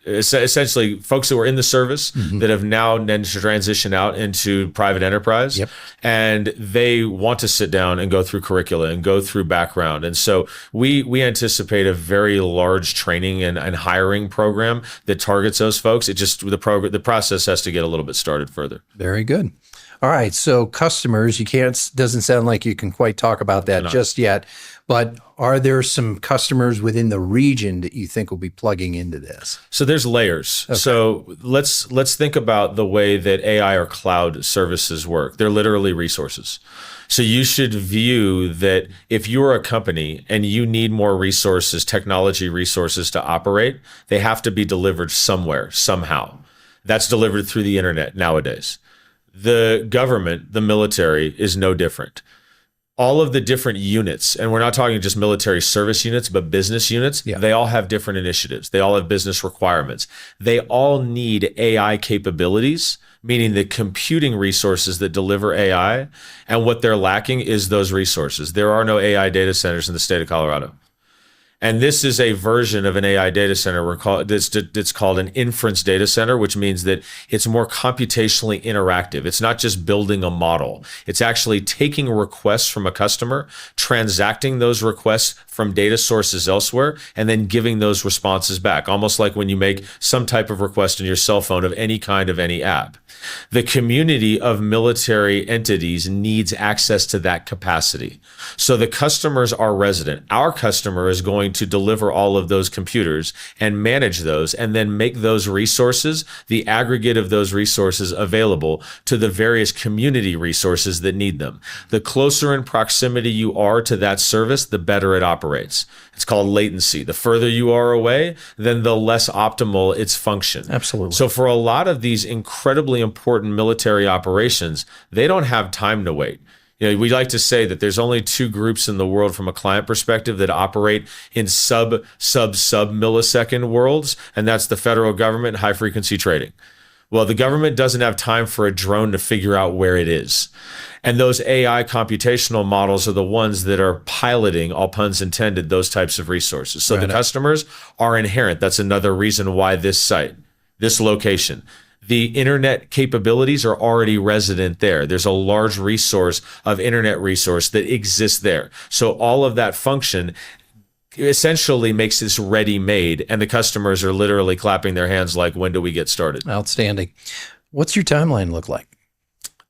essentially folks that were in the service that have now then transitioned out into private enterprise. Yep. And they want to sit down and go through curricula and go through background. And so we anticipate a very large training and hiring program that targets those folks. It just, the process has to get a little bit started further. Very good. All right. So customers, doesn't sound like you can quite talk about that just yet, but are there some customers within the region that you think will be plugging into this? So there's layers. Okay. So let's think about the way that AI or cloud services work. They're literally resources. So you should view that if you're a company and you need more resources, technology resources to operate, they have to be delivered somewhere, somehow. That's delivered through the internet nowadays. The government, the military, is no different. All of the different units, and we're not talking just military service units, but business units, they all have different initiatives. They all have business requirements. They all need AI capabilities, meaning the computing resources that deliver AI, and what they're lacking is those resources. There are no AI data centers in the state of Colorado. And this is a version of an AI data center. It's called an inference data center, which means that it's more computationally interactive. It's not just building a model. It's actually taking requests from a customer, transacting those requests from data sources elsewhere, and then giving those responses back, almost like when you make some type of request on your cell phone of any kind of any app. The community of military entities needs access to that capacity. So the customers are resident. Our customer is going to deliver all of those computers and manage those and then make those resources, the aggregate of those resources, available to the various community resources that need them. The closer in proximity you are to that service, the better it operates. It's called latency. The further you are away, then the less optimal its function. Absolutely. So for a lot of these incredibly important military operations, they don't have time to wait. We like to say that there's only two groups in the world from a client perspective that operate in sub millisecond worlds, and that's the federal government and high frequency trading. Well, the government doesn't have time for a drone to figure out where it is. And those AI computational models are the ones that are piloting, all puns intended, those types of resources. So the customers are inherent. That's another reason why this site, this location, the internet capabilities are already resident there. There's a large resource of internet resource that exists there. So all of that function essentially makes this ready-made, and the customers are literally clapping their hands like, when do we get started? Outstanding. What's your timeline look like?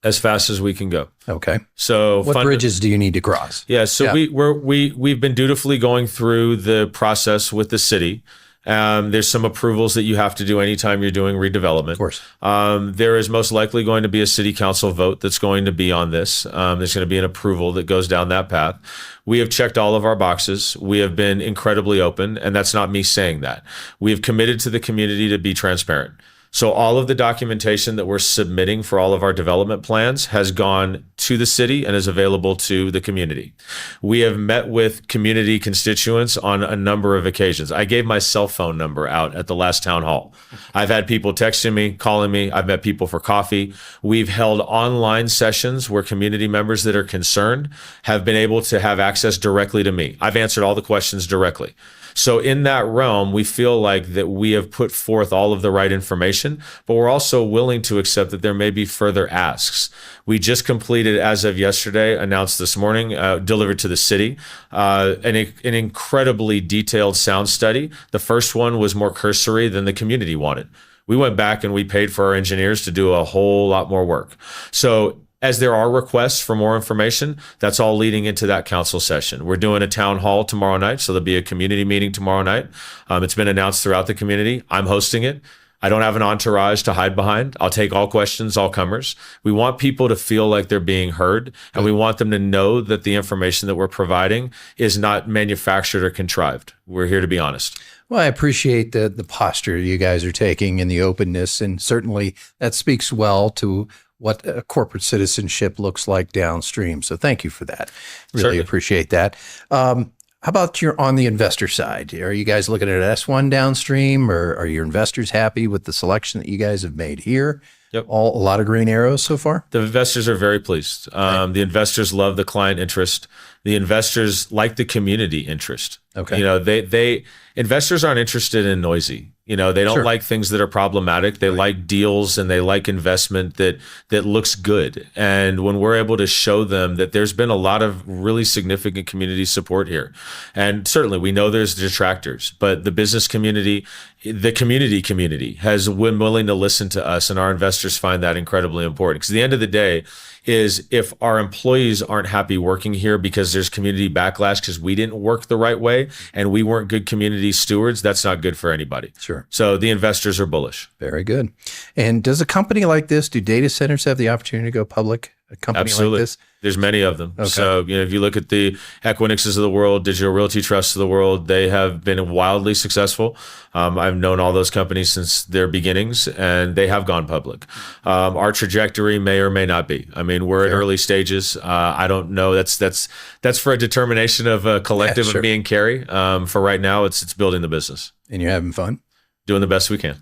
As fast as we can go. Okay. So what bridges do you need to cross? Yeah. So we've been dutifully going through the process with the city. There's some approvals that you have to do anytime you're doing redevelopment. Of course. There is most likely going to be a city council vote that's going to be on this. There's going to be an approval that goes down that path. We have checked all of our boxes. We have been incredibly open, and that's not me saying that. We have committed to the community to be transparent. So all of the documentation that we're submitting for all of our development plans has gone to the city and is available to the community. We have met with community constituents on a number of occasions. I gave my cell phone number out at the last town hall. I've had people texting me, calling me. I've met people for coffee. We've held online sessions where community members that are concerned have been able to have access directly to me. I've answered all the questions directly. So in that realm, we feel like that we have put forth all of the right information, but we're also willing to accept that there may be further asks. We just completed, as of yesterday, announced this morning, delivered to the city, an incredibly detailed sound study. The first one was more cursory than the community wanted. We went back and we paid for our engineers to do a whole lot more work. So as there are requests for more information, that's all leading into that council session. We're doing a town hall tomorrow night, so there'll be a community meeting tomorrow night. It's been announced throughout the community. I'm hosting it. I don't have an entourage to hide behind. I'll take all questions, all comers. We want people to feel like they're being heard, and we want them to know that the information that we're providing is not manufactured or contrived. We're here to be honest. Well, I appreciate the posture you guys are taking and the openness, and certainly that speaks well to what a corporate citizenship looks like downstream. So thank you for that. Really Certainly. appreciate that. How about on the investor side? Are you guys looking at S1 downstream, or are your investors happy with the selection that you guys have made here? Yep. A lot of green arrows so far? The investors are very pleased. The investors love the client interest. The investors like the community interest. Okay. They investors aren't interested in noisy. They don't like things that are problematic. They like deals, and they like investment that looks good. And when we're able to show them that there's been a lot of really significant community support here, and certainly we know there's detractors, but the business community, the community has been willing to listen to us, and our investors find that incredibly important. Because at the end of the day, is if our employees aren't happy working here because there's community backlash because we didn't work the right way and we weren't good community stewards, that's not good for anybody. Sure. So the investors are bullish. Very good. And does a company like this, do data centers have the opportunity to go public? A company Absolutely. like this? There's many of them. Okay. So, if you look at the Equinixes of the world, Digital Realty Trusts of the world, they have been wildly successful. I've known all those companies since their beginnings, and they have gone public. Our trajectory may or may not be. We're at early stages. I don't know. That's for a determination of a collective of me and Carrie. For right now, it's building the business. And you're having fun? Doing the best we can.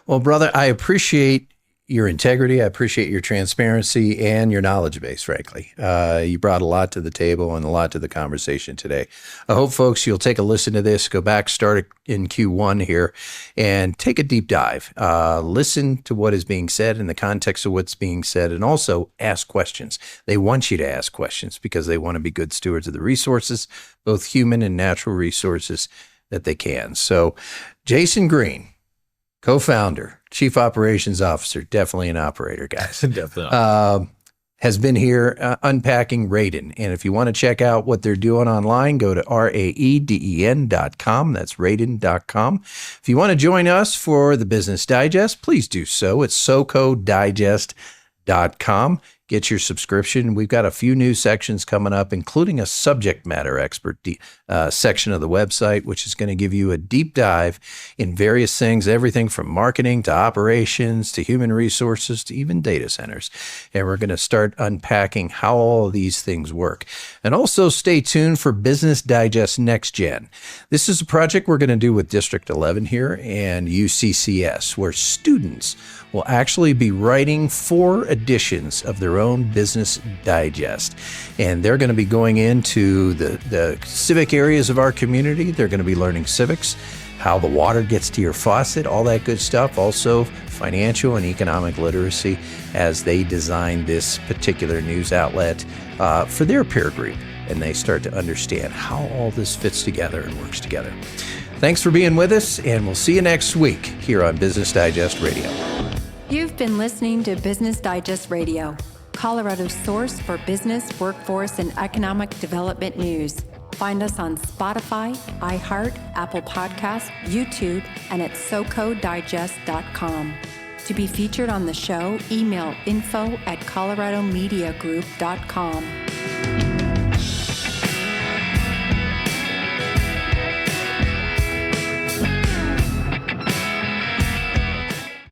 Well, brother, I appreciate your integrity. I appreciate your transparency and your knowledge base, frankly. You brought a lot to the table and a lot to the conversation today. I hope, folks, you'll take a listen to this, go back, start in Q1 here, and take a deep dive. Listen to what is being said in the context of what's being said, and also ask questions. They want you to ask questions because they want to be good stewards of the resources, both human and natural resources, that they can. So, Jason Green, co-founder, chief operations officer, definitely an operator, guys. Definitely. Has been here unpacking Raeden. And if you want to check out what they're doing online, go to raeden.com. That's raeden.com. If you want to join us for the Business Digest, please do so. It's socodigest.com. get your subscription. We've got a few new sections coming up, including a subject matter expert section of the website, which is going to give you a deep dive in various things, everything from marketing to operations to human resources to even data centers. And we're going to start unpacking how all of these things work. And also stay tuned for Business Digest Next Gen. This is a project we're going to do with District 11 here and UCCS, where students will actually be writing 4 editions of their own Business Digest. And they're going to be going into the civic areas of our community. They're going to be learning civics, how the water gets to your faucet, all that good stuff. Also, financial and economic literacy as they design this particular news outlet for their peer group. And they start to understand how all this fits together and works together. Thanks for being with us, and we'll see you next week here on Business Digest Radio. You've been listening to Business Digest Radio, Colorado's source for business, workforce, and economic development news. Find us on Spotify, iHeart, Apple Podcasts, YouTube, and at socodigest.com. To be featured on the show, email info@coloradomediagroup.com.